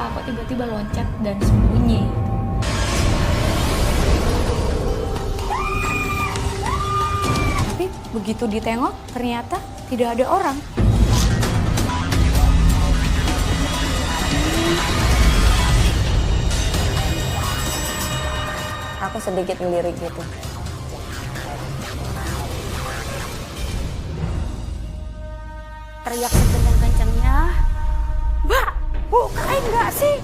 Pak kok tiba-tiba loncat dan sembunyi? Tapi begitu ditengok, ternyata tidak ada orang. Aku sedikit ngelirik gitu. Teriak sekencang-kencangnya, "Mbak, bukain nggak sih?"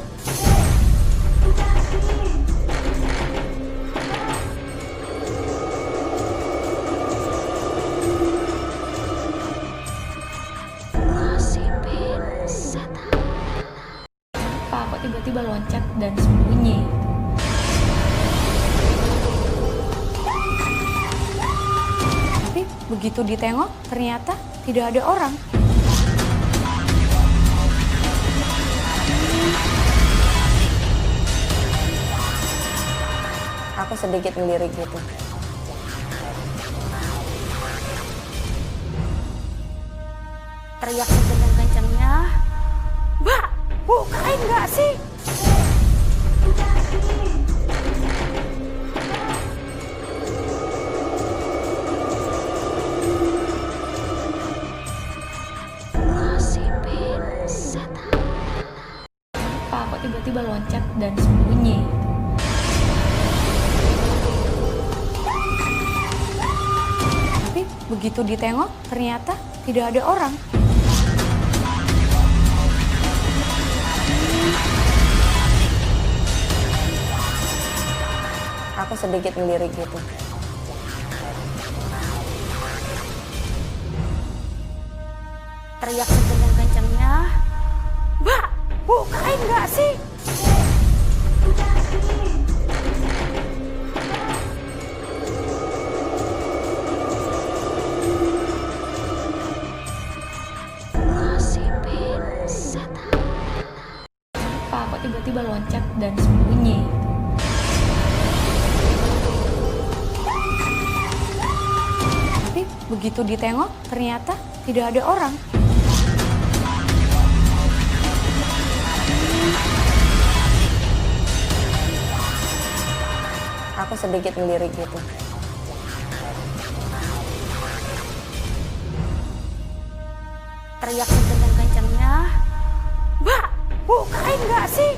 Pak kok tiba-tiba loncat dan sembunyi? Tapi begitu ditengok, ternyata tidak ada orang. Aku sedikit ngelirik gitu. Teriak sekencang-kencangnya, "Mbak, bukain nggak sih?" Pak kok tiba-tiba loncat dan sembunyi? Tapi begitu ditengok, ternyata tidak ada orang. Aku sedikit ngelirik gitu. Teriak sekencang-kencangnya, "Mbak, bukain nggak sih?" Pak kok tiba-tiba loncat dan sembunyi? Tapi begitu ditengok, ternyata tidak ada orang. Aku sedikit ngelirik gitu. Teriak sekencang-kencangnya, "Mbak, bukain nggak sih?"